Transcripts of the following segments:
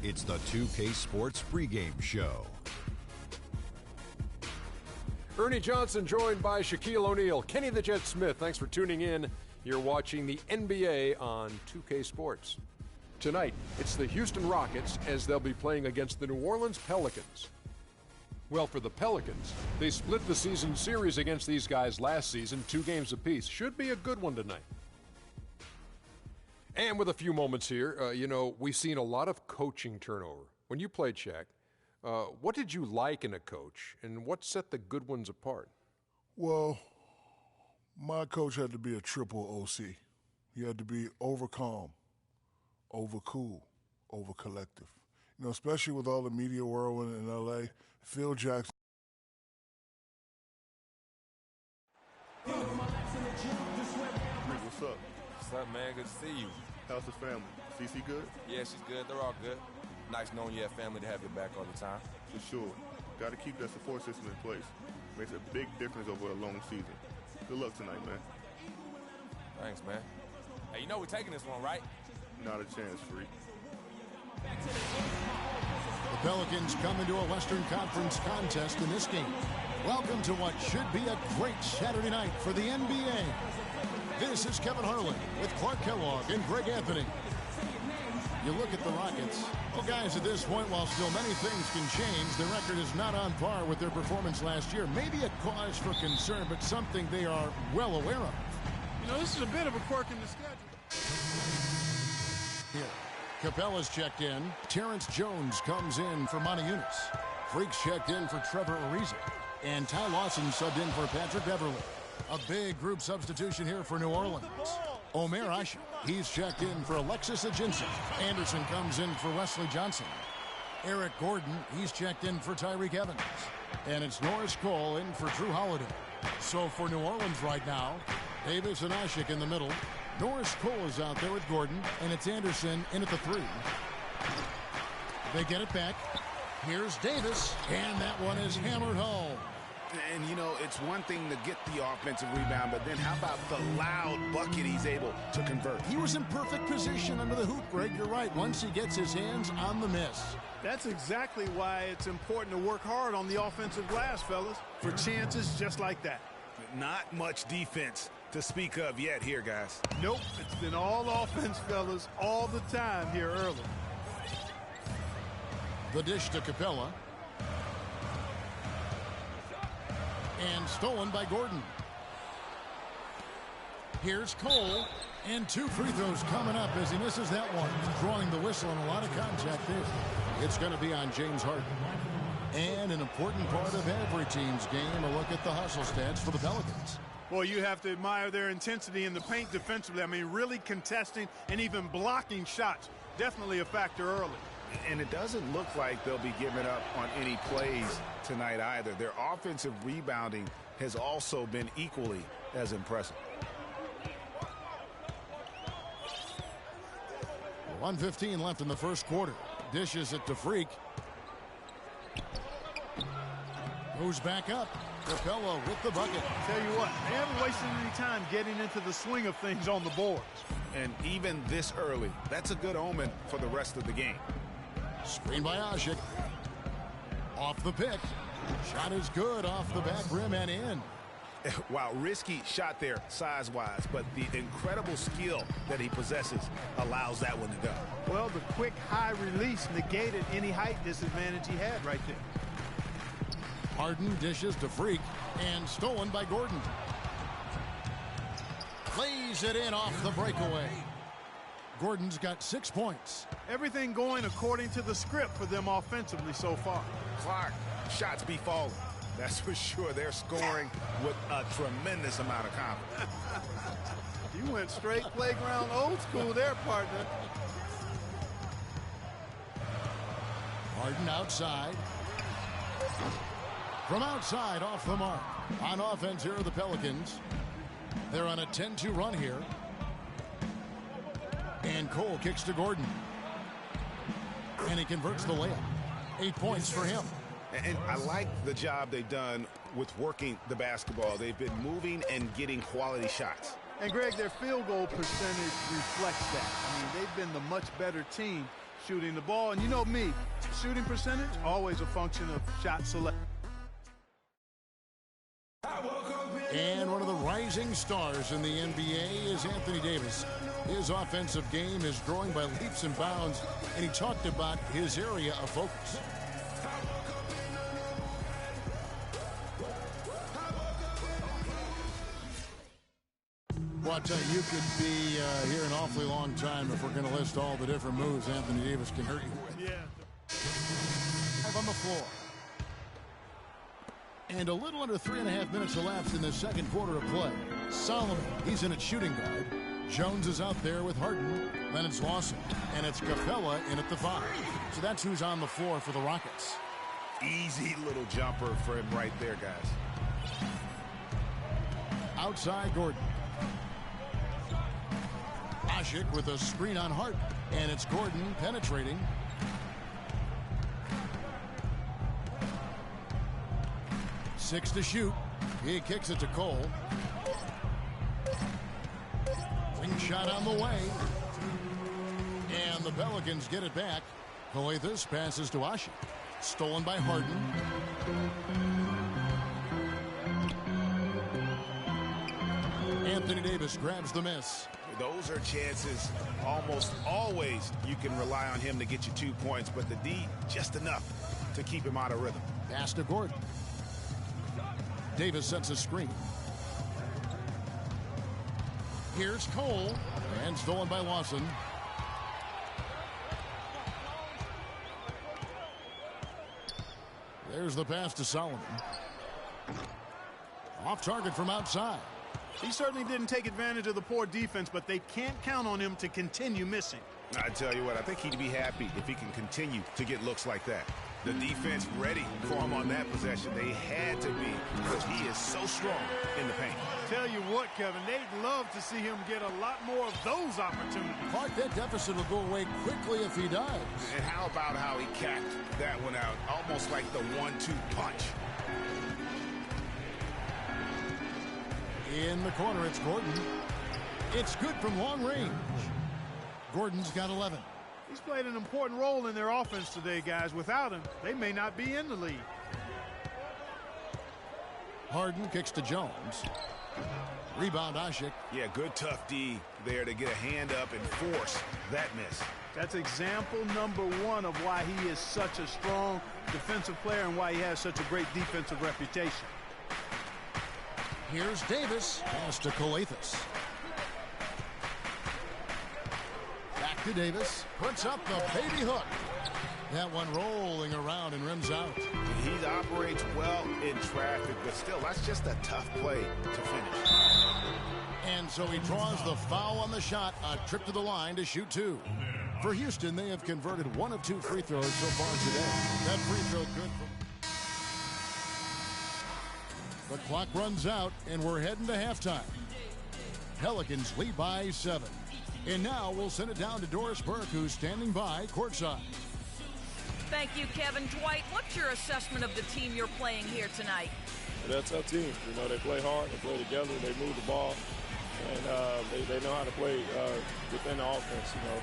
It's the 2K Sports pregame show. Ernie Johnson joined by Shaquille O'Neal. Kenny the Jet Smith, thanks for tuning in. You're watching the NBA on 2K Sports. Tonight, it's the Houston Rockets as they'll be playing against the New Orleans Pelicans. Well, for the Pelicans, they split the season series against these guys last season, 2 games apiece. Should be a good one tonight. And with a few moments here, we've seen a lot of coaching turnover. When you played, Shaq, what did you like in a coach, and what set the good ones apart? Well, my coach had to be a triple OC. He had to be over calm, over cool, over collective. Especially with all the media whirlwind in L.A., Phil Jackson. What's up? What's up, man? Good to see you. How's the family? Cece good? Yeah, she's good. They're all good. Nice knowing you have family to have your back all the time. For sure. Got to keep that support system in place. Makes a big difference over a long season. Good luck tonight, man. Thanks, man. Hey, you know we're taking this one, right? Not a chance, freak. The Pelicans come into a Western Conference contest in this game. Welcome to what should be a great Saturday night for the NBA. This is Kevin Harlan with Clark Kellogg and Greg Anthony. You look at the Rockets. Well, guys, at this point, while still many things can change, the record is not on par with their performance last year. Maybe a cause for concern, but something they are well aware of. This is a bit of a quirk in the schedule. Here, Capella's checked in. Terrence Jones comes in for Monty Eunice. Freaks checked in for Trevor Ariza. And Ty Lawson subbed in for Patrick Beverly. A big group substitution here for New Orleans. Omer Asha, he's checked in for Alexis Ajinça. Anderson comes in for Wesley Johnson. Eric Gordon, he's checked in for Tyreek Evans. And it's Norris Cole in for Drew Holiday. So for New Orleans right now, Davis and Ashik in the middle. Norris Cole is out there with Gordon, and it's Anderson in at the 3. They get it back. Here's Davis, and that one is hammered home. And, it's one thing to get the offensive rebound, but then how about the loud bucket he's able to convert? He was in perfect position under the hoop, Greg. You're right. Once he gets his hands on the miss. That's exactly why it's important to work hard on the offensive glass, fellas, for chances just like that. Not much defense to speak of yet here, guys. Nope, it's been all offense, fellas, all the time here early. The dish to Capella. And stolen by Gordon. Here's Cole. And 2 free throws coming up as he misses that one. Drawing the whistle and a lot of contact there. It's going to be on James Harden. And an important part of every team's game, a look at the hustle stats for the Pelicans. Boy, you have to admire their intensity in the paint defensively. I mean, really contesting and even blocking shots. Definitely a factor early. And it doesn't look like they'll be giving up on any plays tonight either. Their offensive rebounding has also been equally as impressive. 1:15 left in the first quarter. Dishes it to Freak. Moves back up. Capella with the bucket. Tell you what, they haven't wasted any time getting into the swing of things on the boards. And even this early, that's a good omen for the rest of the game. Screen by Asik. Off the pick. Shot is good off the back rim and in. Wow, risky shot there size-wise, but the incredible skill that he possesses allows that one to go. Well, the quick high release negated any height disadvantage he had right there. Harden dishes to Freak and stolen by Gordon. Lays it in off the breakaway. Gordon's got 6 points. Everything going according to the script for them offensively so far. Clark, shots be falling. That's for sure. They're scoring with a tremendous amount of confidence. You went straight playground old school there, partner. Harden outside. From outside, off the mark. On offense here are the Pelicans. They're on a 10-2 run here. And Cole kicks to Gordon. And he converts the layup. 8 points for him. And I like the job they've done with working the basketball. They've been moving and getting quality shots. And, Greg, their field goal percentage reflects that. I mean, they've been the much better team shooting the ball. And you know me, shooting percentage, always a function of shot selection. And one of the rising stars in the NBA is Anthony Davis. His offensive game is growing by leaps and bounds, and he talked about his area of focus. Well, I'll tell you, you could be here an awfully long time if we're going to list all the different moves Anthony Davis can hurt you with. Yeah. On the floor. And a little under 3.5 minutes elapsed in the second quarter of play. Solomon, he's in at shooting guard. Jones is out there with Harden. Then it's Lawson. And it's Capella in at the 5. So that's who's on the floor for the Rockets. Easy little jumper for him right there, guys. Outside Gordon. Asik with a screen on Harden. And it's Gordon penetrating. Six to shoot. He kicks it to Cole. Wing shot on the way. And the Pelicans get it back. Coathis passes to Asik. Stolen by Harden. Anthony Davis grabs the miss. Those are chances almost always you can rely on him to get you 2 points, but the D just enough to keep him out of rhythm. Pass to Gordon. Davis sets a screen. Here's Cole. And stolen by Lawson. There's the pass to Solomon. Off target from outside. He certainly didn't take advantage of the poor defense, but they can't count on him to continue missing. I tell you what, I think he'd be happy if he can continue to get looks like that. The defense ready for him on that possession. They had to be, because he is so strong in the paint. Tell you what, Kevin, they'd love to see him get a lot more of those opportunities. Clark, that deficit will go away quickly if he does. And how about how he capped that one out, almost like the 1-2 punch. In the corner, it's Gordon. It's good from long range. Gordon's got 11. He's played an important role in their offense today, guys. Without him, they may not be in the lead. Harden kicks to Jones. Rebound, Asik. Yeah, good tough D there to get a hand up and force that miss. That's example number 1 of why he is such a strong defensive player and why he has such a great defensive reputation. Here's Davis. Pass to Coathis. Back to Davis. Puts up the baby hook. That one rolling around and rims out. He operates well in traffic, but still, that's just a tough play to finish. And so he draws the foul on the shot. A trip to the line to shoot 2. For Houston, they have converted 1 of 2 free throws so far today. That free throw good for... The clock runs out, and we're heading to halftime. Pelicans lead by 7. And now we'll send it down to Doris Burke, who's standing by courtside. Thank you, Kevin. Dwight, what's your assessment of the team you're playing here tonight? They're a tough team. You know, they play hard, they play together, they move the ball, and they know how to play within the offense, you know.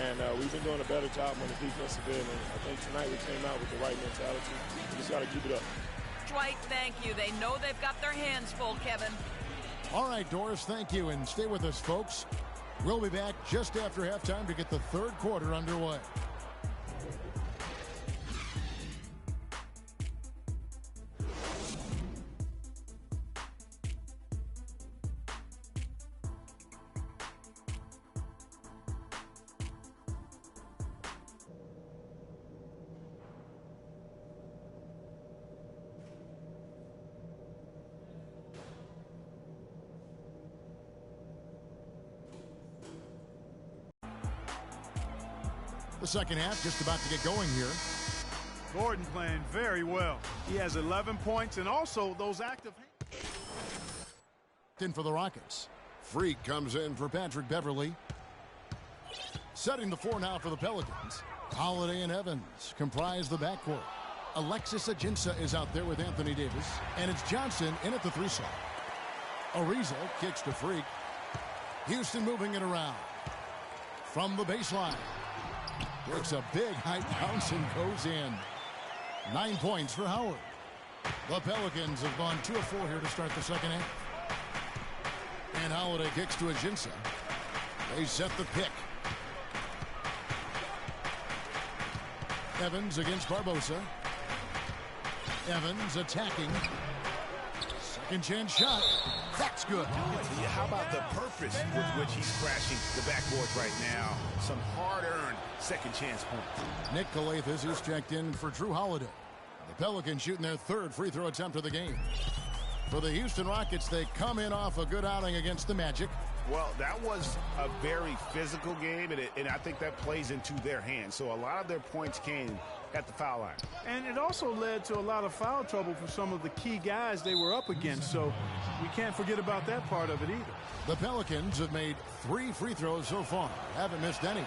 And we've been doing a better job on the defensive end, and I think tonight we came out with the right mentality. We just got to keep it up. Dwight, thank you. They know they've got their hands full, Kevin. All right, Doris, thank you, and stay with us, folks. We'll be back just after halftime to get the third quarter underway. The second half just about to get going here. Gordon playing very well. He has 11 points and also those active hands. In for the Rockets. Freak comes in for Patrick Beverly. Setting the 4 now for the Pelicans. Holiday and Evans comprise the backcourt. Alexis Ajinça is out there with Anthony Davis. And it's Johnson in at the 3 slot. Ariza kicks to Freak. Houston moving it around. From the baseline. takes a big high bounce and goes in. 9 points for Howard. The Pelicans have gone 2 of 4 here to start the second half. And Holiday kicks to Ajinça. They set the pick. Evans against Barbosa. Evans attacking. Second chance shot. That's good. How about the purpose with which he's crashing the backboards right now? Some hard-earned second chance points. Nick Calathis is checked in for Drew Holiday. The Pelicans shooting their 3rd free throw attempt of the game. For the Houston Rockets, they come in off a good outing against the Magic. Well, that was a very physical game, and I think that plays into their hands. So a lot of their points came at the foul line. And it also led to a lot of foul trouble for some of the key guys they were up against. So we can't forget about that part of it either. The Pelicans have made 3 free throws so far. Haven't missed any.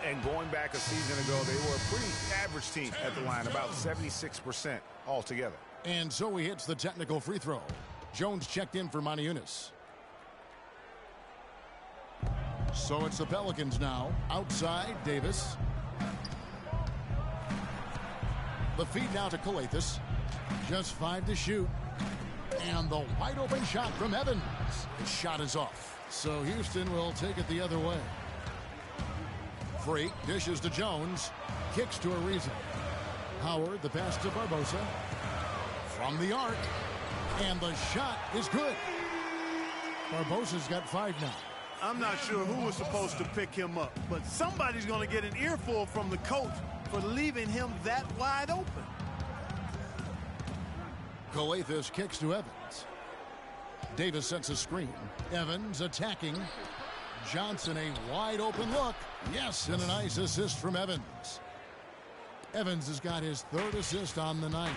And going back a season ago, they were a pretty average team at the line, about 76% altogether. And so he hits the technical free throw. Jones checked in for Maniunas. So it's the Pelicans now. Outside, Davis. The feed now to Calathis. Just 5 to shoot. And the wide open shot from Evans. The shot is off. So Houston will take it the other way. Freak dishes to Jones. Kicks to Ariza. Howard, the pass to Barbosa. From the arc. And the shot is good. Barbosa's got 5 now. I'm not sure who was supposed to pick him up, but somebody's going to get an earful from the coach for leaving him that wide open. Calathis kicks to Evans. Davis sets a screen. Evans attacking. Johnson, a wide open look. Yes, and a nice assist from Evans. Evans has got his 3rd assist on the night.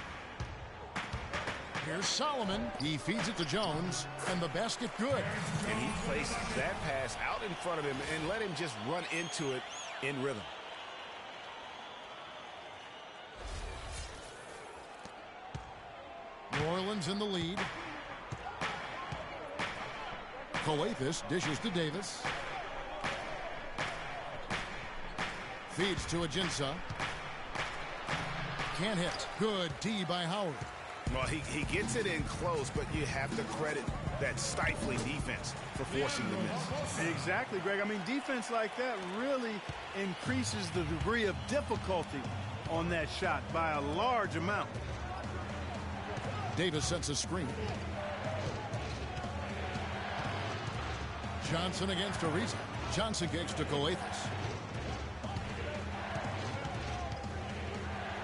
Here's Solomon. He feeds it to Jones, and the basket good. And he placed that pass out in front of him and let him just run into it in rhythm. New Orleans in the lead. Calathis dishes to Davis. Feeds to Ajinça. Can't hit. Good D by Howard. Well, he gets it in close, but you have to credit that stifling defense for forcing the miss. Exactly, Greg. I mean, defense like that really increases the degree of difficulty on that shot by a large amount. Davis sets a screen. Johnson against Ariza. Johnson kicks to Calathis.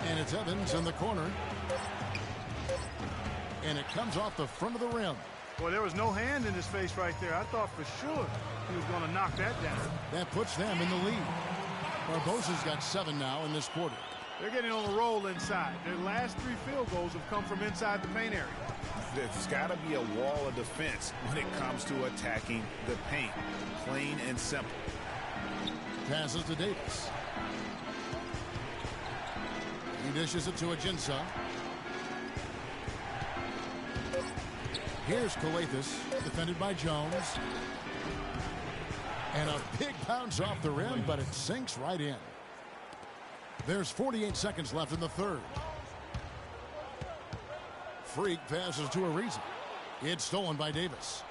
And it's Evans in the corner. And it comes off the front of the rim. Well, there was no hand in his face right there. I thought for sure he was going to knock that down. That puts them in the lead. Barbosa's got 7 now in this quarter. They're getting on a roll inside. Their last 3 field goals have come from inside the paint area. There's got to be a wall of defense when it comes to attacking the paint. Plain and simple. Passes to Davis. He dishes it to Ajinça. Here's Calathis, defended by Jones. And a big bounce off the rim, but it sinks right in. There's 48 seconds left in the 3rd. Freak passes to Ariza. It's stolen by Davis.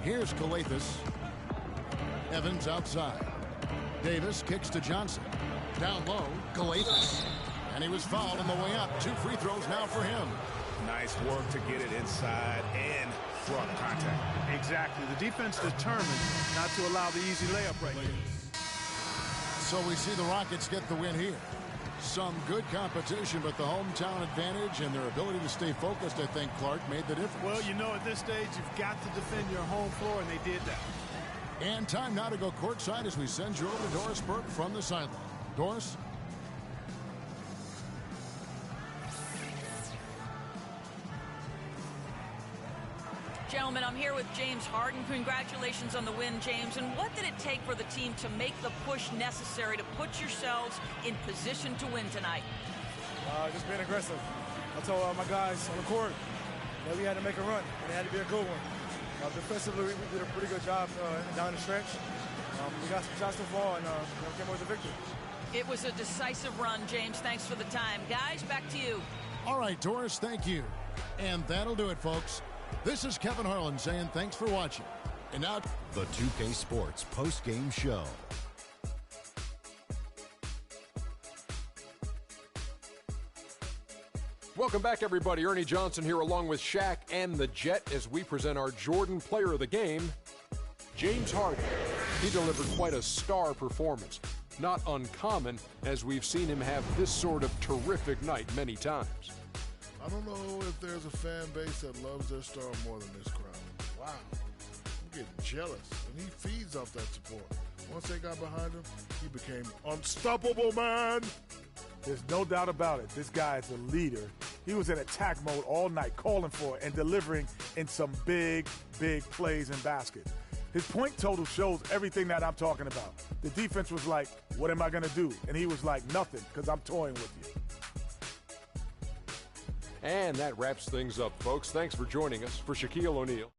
Here's Calathis. Evans outside. Davis kicks to Johnson. Down low, Calathis. And he was fouled on the way up. 2 free throws now for him. Nice work to get it inside and front contact. Exactly. The defense determined not to allow the easy layup right here. So we see the Rockets get the win here. Some good competition, but the hometown advantage and their ability to stay focused, I think, Clark, made the difference. Well, you know, at this stage, you've got to defend your home floor, and they did that. And time now to go courtside as we send you over to Doris Burke from the sideline. Doris? Gentlemen, I'm here with James Harden. Congratulations on the win, James. And what did it take for the team to make the push necessary to put yourselves in position to win tonight? Just being aggressive. I told my guys on the court that we had to make a run, and it had to be a good one. Defensively, we did a pretty good job down the stretch. We got some shots to fall and came away with the victory. It was a decisive run, James. Thanks for the time. Guys, back to you. All right, Doris, thank you. And that'll do it, folks. This is Kevin Harlan saying thanks for watching. And now, the 2K Sports post-game show. Welcome back, everybody. Ernie Johnson here along with Shaq and the Jet as we present our Jordan Player of the Game, James Harden. He delivered quite a star performance. Not uncommon, as we've seen him have this sort of terrific night many times. I don't know if there's a fan base that loves their star more than this crowd. Wow. I'm getting jealous, and he feeds off that support. Once they got behind him, he became unstoppable, man. There's no doubt about it. This guy is a leader. He was in attack mode all night, calling for it and delivering in some big, big plays and baskets. His point total shows everything that I'm talking about. The defense was like, what am I going to do? And he was like, nothing, because I'm toying with you. And that wraps things up, folks. Thanks for joining us. For Shaquille O'Neal.